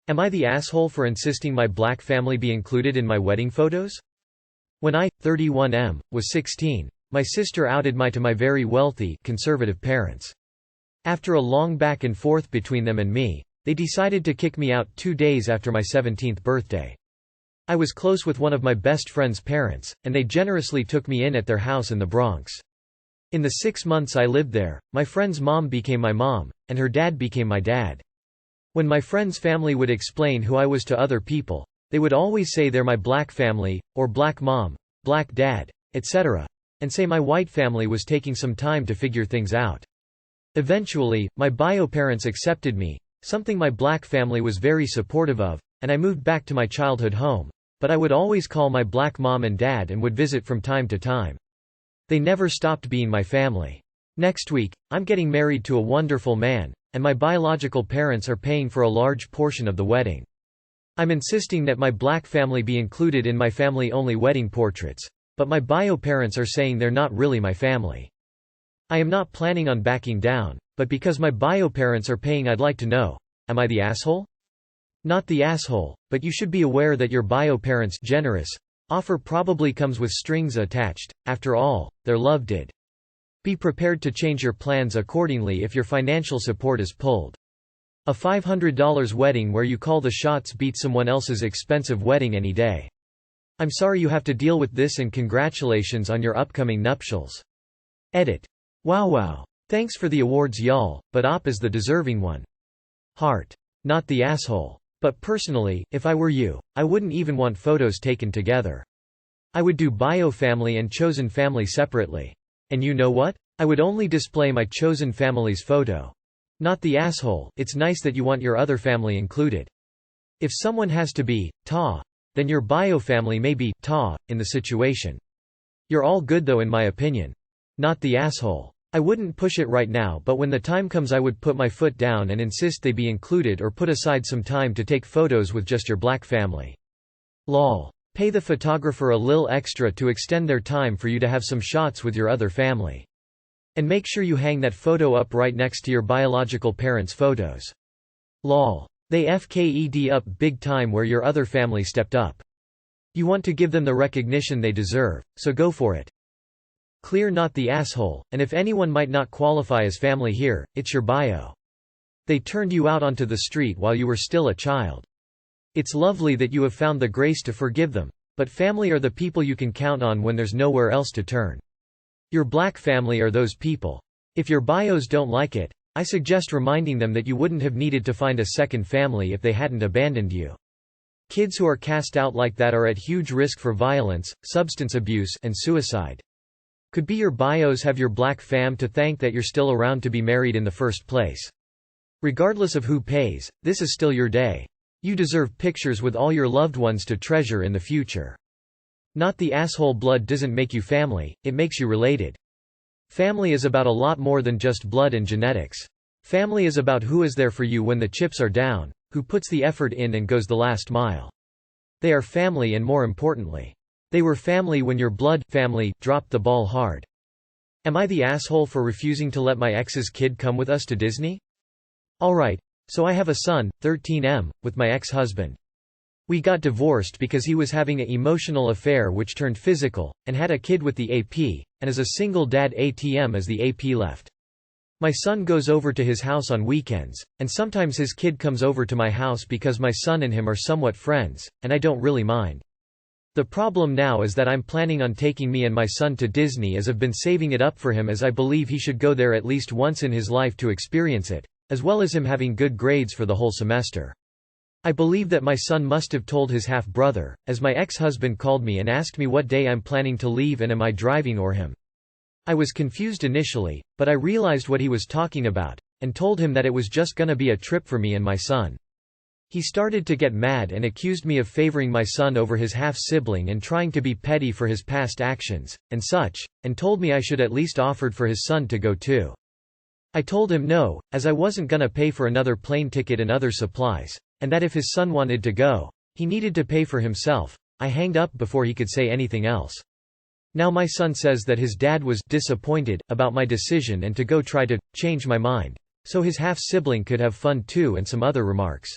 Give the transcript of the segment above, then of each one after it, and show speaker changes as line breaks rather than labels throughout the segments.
Am I the asshole for insisting my black family be included in my wedding photos? When I, 31M, was 16, my sister outed me to my very wealthy, conservative parents. After a long back and forth between them and me, they decided to kick me out 2 days after my 17th birthday. I was close with one of my best friend's parents, and they generously took me in at their house in the Bronx. In the 6 months I lived there, my friend's mom became my mom, and her dad became my dad. When my friend's family would explain who I was to other people, they would always say they're my black family, or black mom, black dad, etc., and say my white family was taking some time to figure things out. Eventually, my bio parents accepted me, something my black family was very supportive of, and I moved back to my childhood home, but I would always call my black mom and dad and would visit from time to time. They never stopped being my family. Next week, I'm getting married to a wonderful man, and my biological parents are paying for a large portion of the wedding. I'm insisting that my black family be included in my family-only wedding portraits, but my bio parents are saying they're not really my family. I am not planning on backing down, but because my bio parents are paying, I'd like to know, am I the asshole? Not the asshole, but you should be aware that your bio parents' generous offer probably comes with strings attached. After all, their love did. Be prepared to change your plans accordingly if your financial support is pulled. A $500 wedding where you call the shots beats someone else's expensive wedding any day. I'm sorry you have to deal with this, and congratulations on your upcoming nuptials. Edit. Wow. Thanks for the awards y'all, but Op is the deserving one. Heart. Not the asshole. But personally, if I were you, I wouldn't even want photos taken together. I would do bio family and chosen family separately. And you know what? I would only display my chosen family's photo. Not the asshole. It's nice that you want your other family included. If someone has to be ta, then your bio family may be ta in the situation. You're all good though, in my opinion. Not the asshole. I wouldn't push it right now, but when the time comes I would put my foot down and insist they be included, or put aside some time to take photos with just your black family. Lol. Pay the photographer a lil extra to extend their time for you to have some shots with your other family. And make sure you hang that photo up right next to your biological parents' photos. Lol. They FKED up big time where your other family stepped up. You want to give them the recognition they deserve, so go for it. Clear. Not the asshole, and if anyone might not qualify as family here, it's your bio. They turned you out onto the street while you were still a child. It's lovely that you have found the grace to forgive them, but family are the people you can count on when there's nowhere else to turn. Your black family are those people. If your bios don't like it, I suggest reminding them that you wouldn't have needed to find a second family if they hadn't abandoned you. Kids who are cast out like that are at huge risk for violence, substance abuse, and suicide. Could be your bios have your black fam to thank that you're still around to be married in the first place. Regardless of who pays, this is still your day. You deserve pictures with all your loved ones to treasure in the future. Not the asshole. Blood doesn't make you family, it makes you related. Family is about a lot more than just blood and genetics. Family is about who is there for you when the chips are down, who puts the effort in and goes the last mile. They are family, and more importantly, they were family when your blood family dropped the ball hard. Am I the asshole for refusing to let my ex's kid come with us to Disney? Alright, so I have a son, 13M, with my ex-husband. We got divorced because he was having an emotional affair which turned physical, and had a kid with the AP, and as a single dad ATM as the AP left. My son goes over to his house on weekends, and sometimes his kid comes over to my house because my son and him are somewhat friends, and I don't really mind. The problem now is that I'm planning on taking me and my son to Disney, as I've been saving it up for him, as I believe he should go there at least once in his life to experience it, as well as him having good grades for the whole semester. I believe that my son must have told his half-brother, as my ex-husband called me and asked me what day I'm planning to leave and am I driving or him. I was confused initially, but I realized what he was talking about, and told him that it was just gonna be a trip for me and my son. He started to get mad and accused me of favoring my son over his half-sibling and trying to be petty for his past actions, and such, and told me I should at least offered for his son to go too. I told him no, as I wasn't gonna pay for another plane ticket and other supplies, and that if his son wanted to go, he needed to pay for himself. I hanged up before he could say anything else. Now my son says that his dad was disappointed about my decision and to go try to change my mind, so his half-sibling could have fun too, and some other remarks.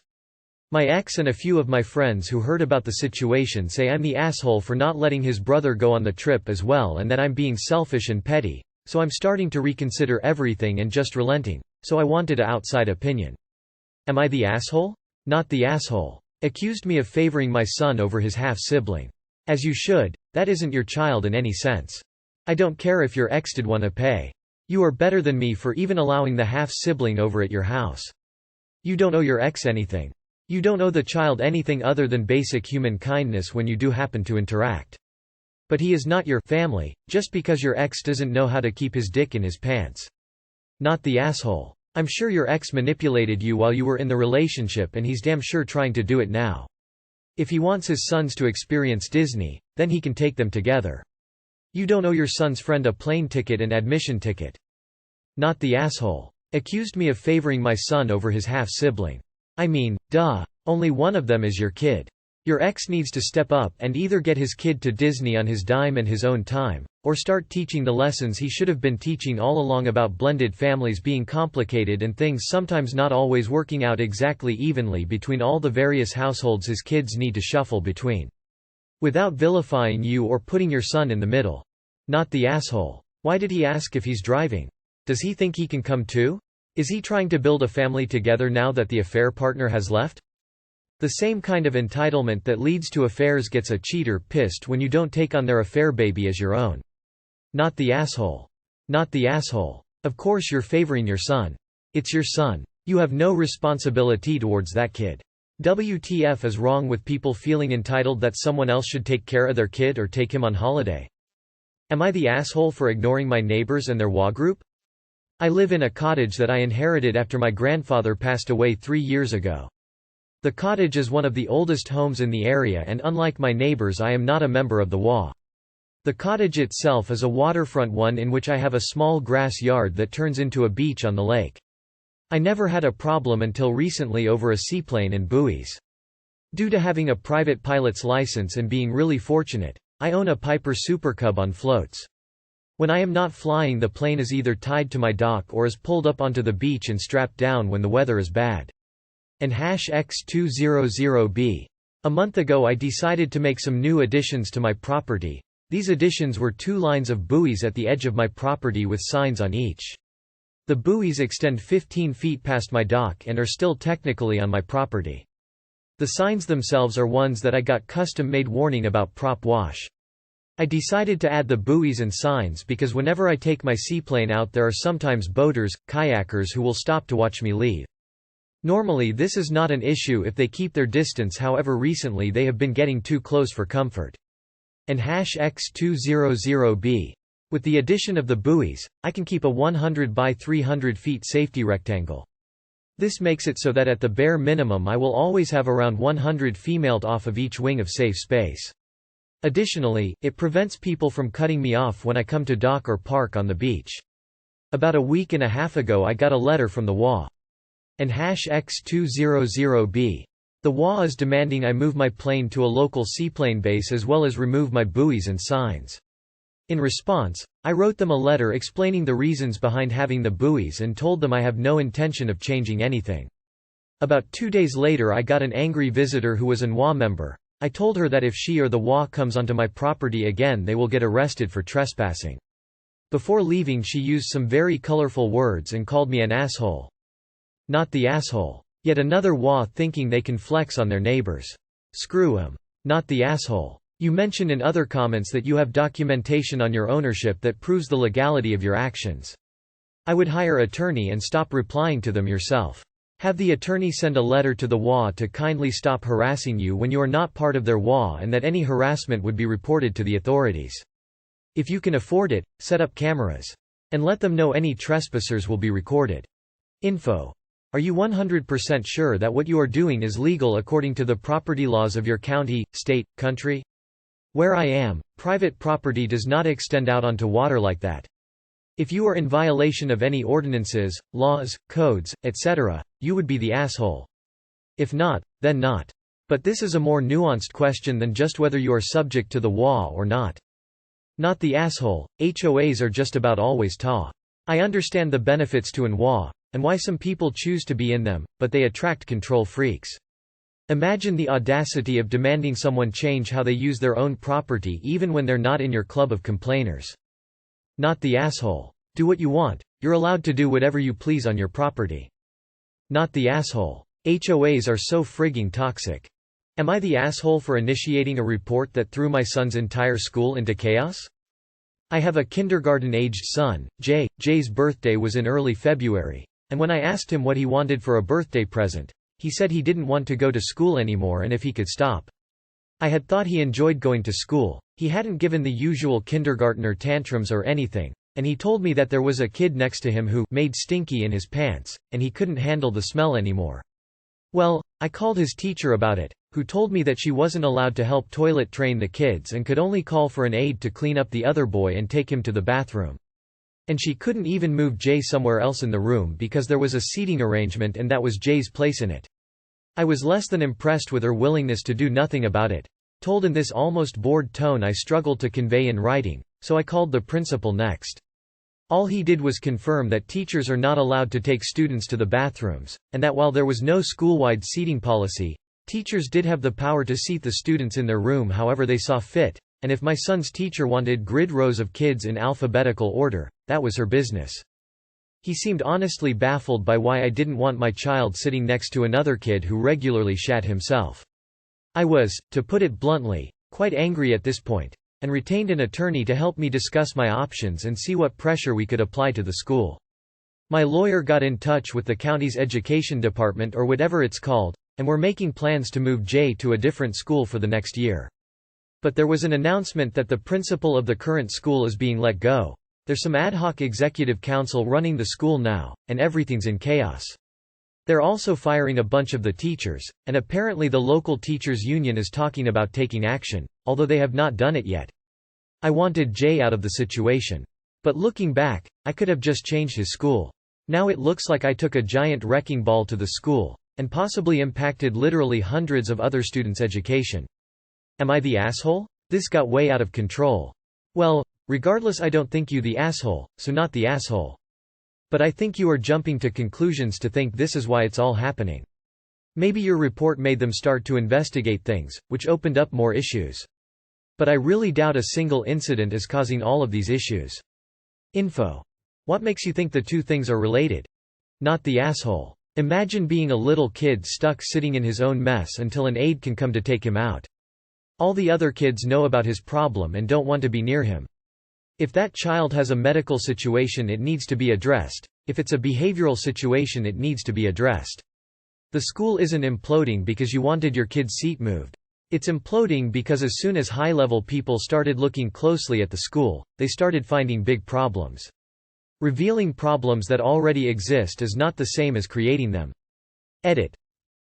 My ex and a few of my friends who heard about the situation say I'm the asshole for not letting his brother go on the trip as well and that I'm being selfish and petty, so I'm starting to reconsider everything and just relenting, so I wanted an outside opinion. Am I the asshole? Not the asshole. Accused me of favoring my son over his half-sibling. As you should, that isn't your child in any sense. I don't care if your ex did wanna pay. You are better than me for even allowing the half-sibling over at your house. You don't owe your ex anything. You don't owe the child anything other than basic human kindness when you do happen to interact. But he is not your family, just because your ex doesn't know how to keep his dick in his pants. Not the asshole. I'm sure your ex manipulated you while you were in the relationship and he's damn sure trying to do it now. If he wants his sons to experience Disney, then he can take them together. You don't owe your son's friend a plane ticket and admission ticket. Not the asshole. Accused me of favoring my son over his half-sibling. I mean, duh. Only one of them is your kid. Your ex needs to step up and either get his kid to Disney on his dime and his own time, or start teaching the lessons he should have been teaching all along about blended families being complicated and things sometimes not always working out exactly evenly between all the various households his kids need to shuffle between. Without vilifying you or putting your son in the middle. Not the asshole. Why did he ask if he's driving? Does he think he can come too? Is he trying to build a family together now that the affair partner has left? The same kind of entitlement that leads to affairs gets a cheater pissed when you don't take on their affair baby as your own. Not the asshole. Not the asshole. Of course you're favoring your son. It's your son. You have no responsibility towards that kid. WTF is wrong with people feeling entitled that someone else should take care of their kid or take him on holiday? Am I the asshole for ignoring my neighbors and their WA group? I live in a cottage that I inherited after my grandfather passed away 3 years ago. The cottage is one of the oldest homes in the area and unlike my neighbors I am not a member of the WA. The cottage itself is a waterfront one in which I have a small grass yard that turns into a beach on the lake. I never had a problem until recently over a seaplane and buoys. Due to having a private pilot's license and being really fortunate, I own a Piper Super Cub on floats. When I am not flying, the plane is either tied to my dock or is pulled up onto the beach and strapped down when the weather is bad. And #X200B. A month ago I decided to make some new additions to my property. These additions were 2 lines of buoys at the edge of my property with signs on each. The buoys extend 15 feet past my dock and are still technically on my property. The signs themselves are ones that I got custom-made warning about prop wash. I decided to add the buoys and signs because whenever I take my seaplane out there are sometimes boaters, kayakers who will stop to watch me leave. Normally this is not an issue if they keep their distance, however recently they have been getting too close for comfort. And #X200B. With the addition of the buoys, I can keep a 100 by 300 feet safety rectangle. This makes it so that at the bare minimum I will always have around 100 femaled off of each wing of safe space. Additionally, it prevents people from cutting me off when I come to dock or park on the beach. About a week and a half ago I got a letter from the WA. And #X200B. The WA is demanding I move my plane to a local seaplane base as well as remove my buoys and signs. In response, I wrote them a letter explaining the reasons behind having the buoys and told them I have no intention of changing anything. About 2 days later I got an angry visitor who was an WA member. I told her that if she or the WA comes onto my property again they will get arrested for trespassing. Before leaving she used some very colorful words and called me an asshole. Not the asshole. Yet another WA thinking they can flex on their neighbors. Screw 'em. Not the asshole. You mention in other comments that you have documentation on your ownership that proves the legality of your actions. I would hire an attorney and stop replying to them yourself. Have the attorney send a letter to the WA to kindly stop harassing you when you are not part of their WA and that any harassment would be reported to the authorities. If you can afford it, set up cameras. And let them know any trespassers will be recorded. Info. Are you 100% sure that what you are doing is legal according to the property laws of your county, state, country? Where I am, private property does not extend out onto water like that. If you are in violation of any ordinances, laws, codes, etc., you would be the asshole. If not, then not. But this is a more nuanced question than just whether you are subject to the WA or not. Not the asshole. HOAs are just about always TA. I understand the benefits to an WA, and why some people choose to be in them, but they attract control freaks. Imagine the audacity of demanding someone change how they use their own property even when they're not in your club of complainers. Not the asshole. Do what you want, you're allowed to do whatever you please on your property. Not the asshole. HOAs are so frigging toxic. Am I the asshole for initiating a report that threw my son's entire school into chaos? I have a kindergarten-aged son, Jay. Jay's birthday was in early February, and when I asked him what he wanted for a birthday present, he said he didn't want to go to school anymore and if he could stop. I had thought he enjoyed going to school, he hadn't given the usual kindergartner tantrums or anything, and he told me that there was a kid next to him who made stinky in his pants, and he couldn't handle the smell anymore. Well, I called his teacher about it, who told me that she wasn't allowed to help toilet train the kids and could only call for an aide to clean up the other boy and take him to the bathroom. And she couldn't even move Jay somewhere else in the room because there was a seating arrangement and that was Jay's place in it. I was less than impressed with her willingness to do nothing about it. Told in this almost bored tone I struggled to convey in writing, so I called the principal next. All he did was confirm that teachers are not allowed to take students to the bathrooms, and that while there was no school-wide seating policy, teachers did have the power to seat the students in their room however they saw fit, and if my son's teacher wanted grid rows of kids in alphabetical order, that was her business. He seemed honestly baffled by why I didn't want my child sitting next to another kid who regularly shat himself. I was, to put it bluntly, quite angry at this point, and retained an attorney to help me discuss my options and see what pressure we could apply to the school. My lawyer got in touch with the county's education department or whatever it's called, and we're making plans to move Jay to a different school for the next year. But there was an announcement that the principal of the current school is being let go. There's some ad hoc executive council running the school now, and everything's in chaos. They're also firing a bunch of the teachers, and apparently the local teachers' union is talking about taking action, although they have not done it yet. I wanted Jay out of the situation. But looking back, I could have just changed his school. Now it looks like I took a giant wrecking ball to the school, and possibly impacted literally hundreds of other students' education. Am I the asshole? This got way out of control. Well, regardless, I don't think you the asshole, so not the asshole. But I think you are jumping to conclusions to think this is why it's all happening. Maybe your report made them start to investigate things, which opened up more issues. But I really doubt a single incident is causing all of these issues. Info. What makes you think the two things are related? Not the asshole. Imagine being a little kid stuck sitting in his own mess until an aide can come to take him out. All the other kids know about his problem and don't want to be near him. If that child has a medical situation, it needs to be addressed. If it's a behavioral situation, it needs to be addressed. The school isn't imploding because you wanted your kid's seat moved. It's imploding because as soon as high-level people started looking closely at the school, they started finding big problems. Revealing problems that already exist is not the same as creating them. Edit.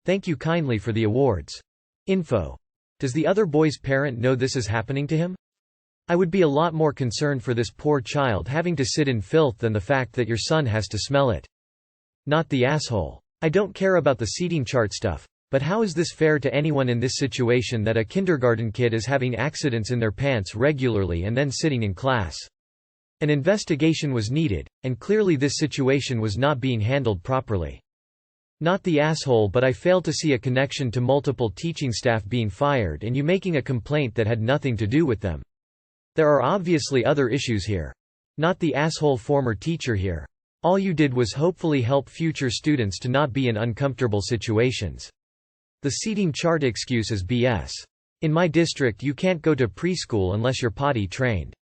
Thank you kindly for the awards. Info. Does the other boy's parent know this is happening to him? I would be a lot more concerned for this poor child having to sit in filth than the fact that your son has to smell it. Not the asshole. I don't care about the seating chart stuff, but how is this fair to anyone in this situation that a kindergarten kid is having accidents in their pants regularly and then sitting in class? An investigation was needed, and clearly this situation was not being handled properly. Not the asshole, but I failed to see a connection to multiple teaching staff being fired and you making a complaint that had nothing to do with them. There are obviously other issues here. Not the asshole former teacher here. All you did was hopefully help future students to not be in uncomfortable situations. The seating chart excuse is BS. In my district you can't go to preschool unless you're potty trained.